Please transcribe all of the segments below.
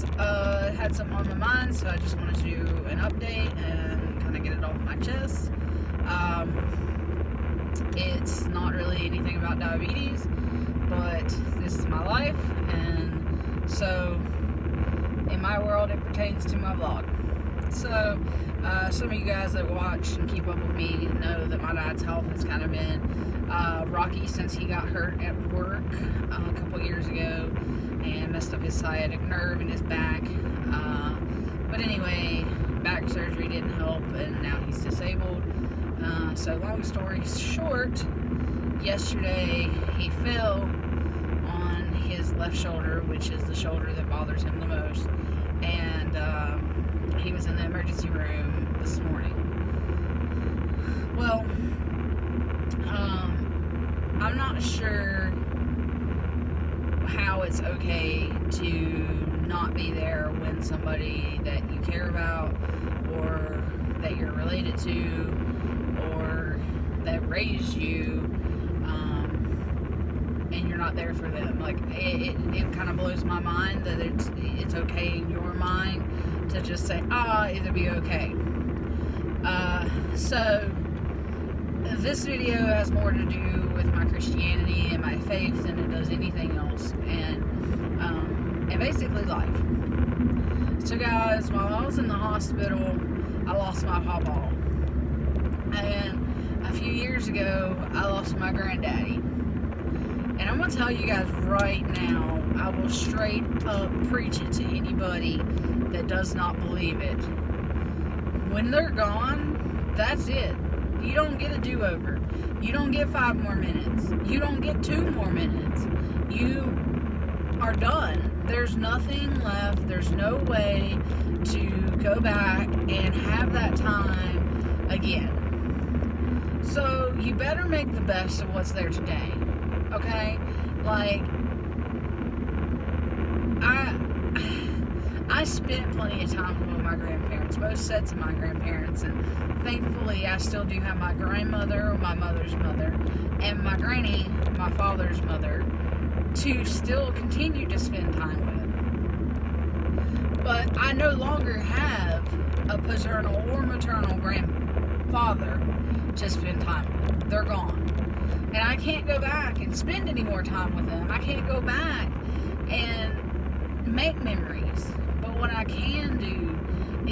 guys, had something on my mind, so I just wanted to do an update and kind of get it off my chest. It's not really anything about diabetes, but this is my life, and so in my world it pertains to my vlog. So some of you guys that watch and keep up with me know that my dad's health has kind of been rocky since he got hurt at work a couple years ago and messed up his sciatic nerve in his back. But anyway, back surgery didn't help, and now he's disabled. So long story short, yesterday he fell on his left shoulder, which is the shoulder that bothers him the most, and he was in the emergency room this morning. Well, I'm not sure how it's okay to not be there when somebody that you care about or that you're related to or that raised you, and you're not there for them. Like, it kind of blows my mind that it's okay in your mind to just say, it'll be okay. So this video has more to do with my Christianity and my faith than it does anything else, and basically life. So guys, while I was in the hospital, I lost my pawpaw, and a few years ago I lost my granddaddy. And I'm gonna tell you guys right now, I will straight up preach it to anybody that does not believe it. When they're gone, that's it. You don't get a do-over. You don't get 5 more minutes. You don't get 2 more minutes. You are done. There's nothing left. There's no way to go back and have that time again. So you better make the best of what's there today. Okay? Like, I spent plenty of time with my grandparents, both sets of my grandparents, and thankfully I still do have my grandmother, my mother's mother, and my granny, my father's mother, to still continue to spend time with. But I no longer have a paternal or maternal grandfather to spend time with. They're gone. And I can't go back and spend any more time with them. I can't go back and make memories. But what I can do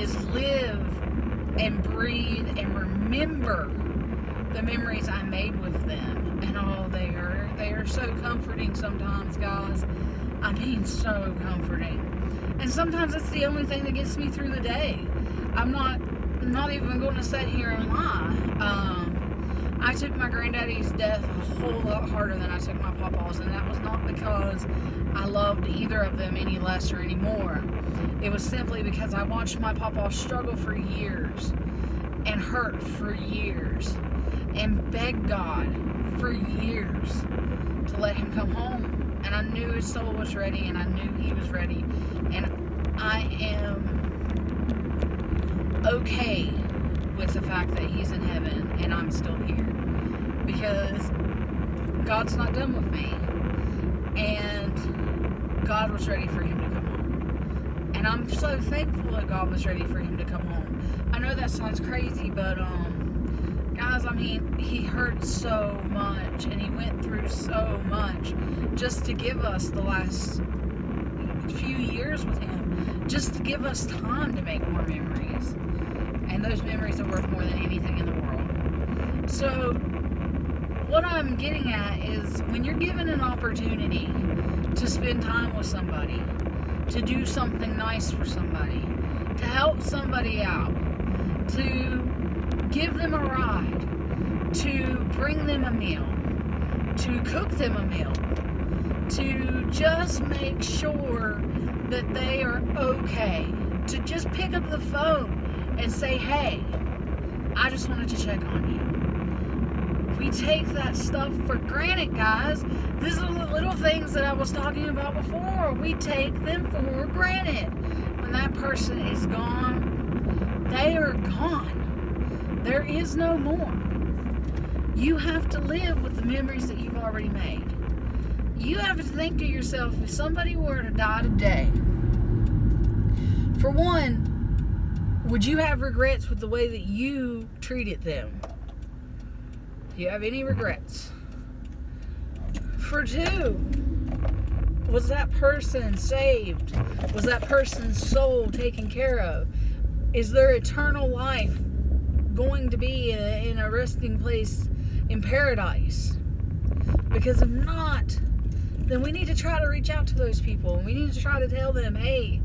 is live and breathe and remember the memories I made with them. And they are so comforting sometimes, guys. I mean, so comforting. And sometimes it's the only thing that gets me through the day. I'm not even going to sit here and lie. I took my granddaddy's death a whole lot harder than I took my papa's, and that was not because I loved either of them any less or any more. It was simply because I watched my papa struggle for years and hurt for years and beg God for years to let him come home. And I knew his soul was ready, and I knew he was ready, and I am okay with the fact that he's in heaven and I'm still here, because God's not done with me, and God was ready for him to come home, and I'm so thankful that God was ready for him to come home. I know that sounds crazy, but guys, I mean, he hurt so much and he went through so much just to give us the last few years with him, just to give us time to make more memories. And those memories are worth more than anything in the world. So, what I'm getting at is, when you're given an opportunity to spend time with somebody, to do something nice for somebody, to help somebody out, to give them a ride, to bring them a meal, to cook them a meal, to just make sure that they are okay, to just pick up the phone and say, hey, I just wanted to check on you. We take that stuff for granted, guys. These are the little things that I was talking about before. We take them for granted. When that person is gone, they are gone. There is no more. You have to live with the memories that you've already made. You have to think to yourself, if somebody were to die today, Would you have regrets with the way that you treated them? Do you have any regrets? For 2, was that person saved? Was that person's soul taken care of? Is their eternal life going to be in a resting place in paradise? Because if not, then we need to try to reach out to those people. We need to try to tell them, hey,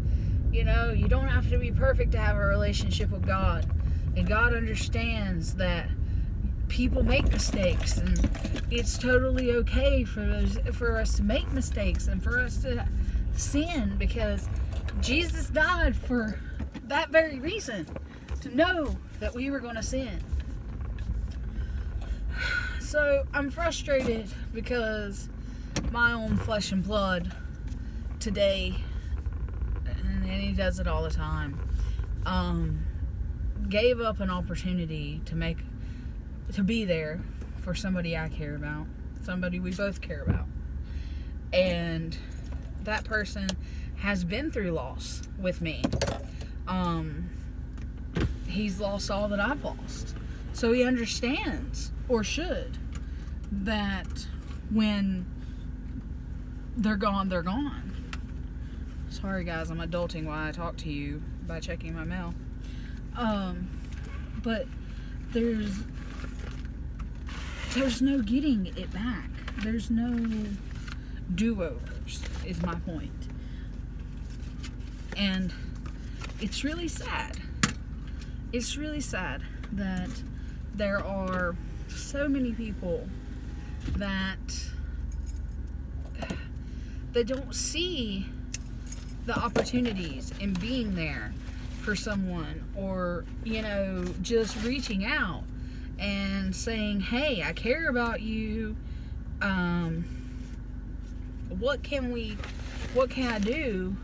you don't have to be perfect to have a relationship with God. And God understands that people make mistakes, and it's totally okay for us to make mistakes and for us to sin, because Jesus died for that very reason, to know that we were going to sin. So I'm frustrated because my own flesh and blood today, and he does it all the time, gave up an opportunity to be there for somebody I care about, somebody we both care about. And that person has been through loss with me. He's lost all that I've lost. So he understands, or should, that when they're gone, they're gone. Sorry guys, I'm adulting while I talk to you by checking my mail. But there's no getting it back. There's no do-overs, is my point. And it's really sad. It's really sad that there are so many people that they don't see the opportunities in being there for someone, or just reaching out and saying, hey, I care about you, what can I do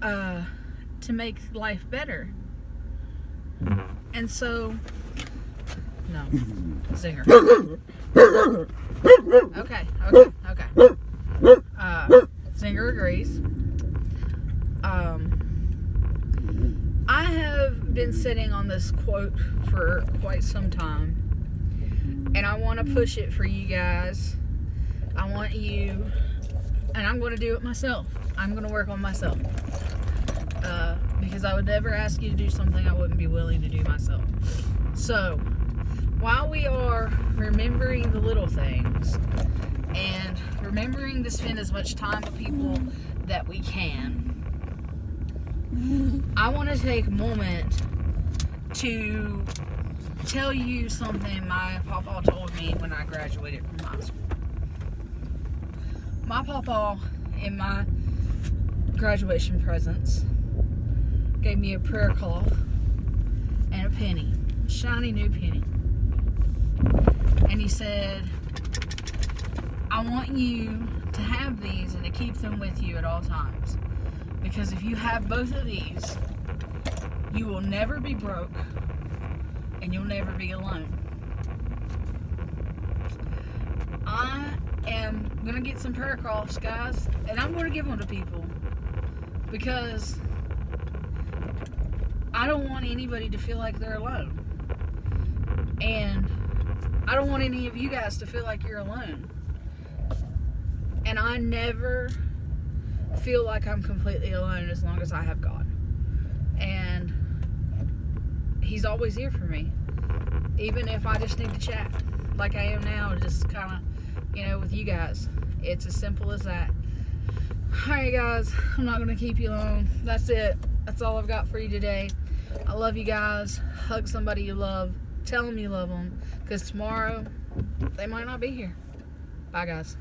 to make life better? And so, no, Zinger. Okay. Zinger agrees. I have been sitting on this quote for quite some time, and I want to push it for you guys. I want you, and I'm going to do it myself. I'm going to work on myself. Because I would never ask you to do something I wouldn't be willing to do myself. So, while we are remembering the little things and remembering to spend as much time with people that we can, I want to take a moment to tell you something my papa told me when I graduated from high school. My papa, in my graduation presents, gave me a prayer cloth and a penny, a shiny new penny. And he said, I want you to have these and to keep them with you at all times. Because if you have both of these, you will never be broke and you'll never be alone. I am going to get some prayer cloths, guys, and I'm going to give them to people. Because I don't want anybody to feel like they're alone. And I don't want any of you guys to feel like you're alone. And I never feel like I'm completely alone as long as I have God. And He's always here for me. Even if I just need to chat like I am now, just kind of, with you guys. It's as simple as that. Alright guys, I'm not going to keep you long. That's it. That's all I've got for you today. I love you guys. Hug somebody you love. Tell them you love them. Because tomorrow, they might not be here. Bye guys.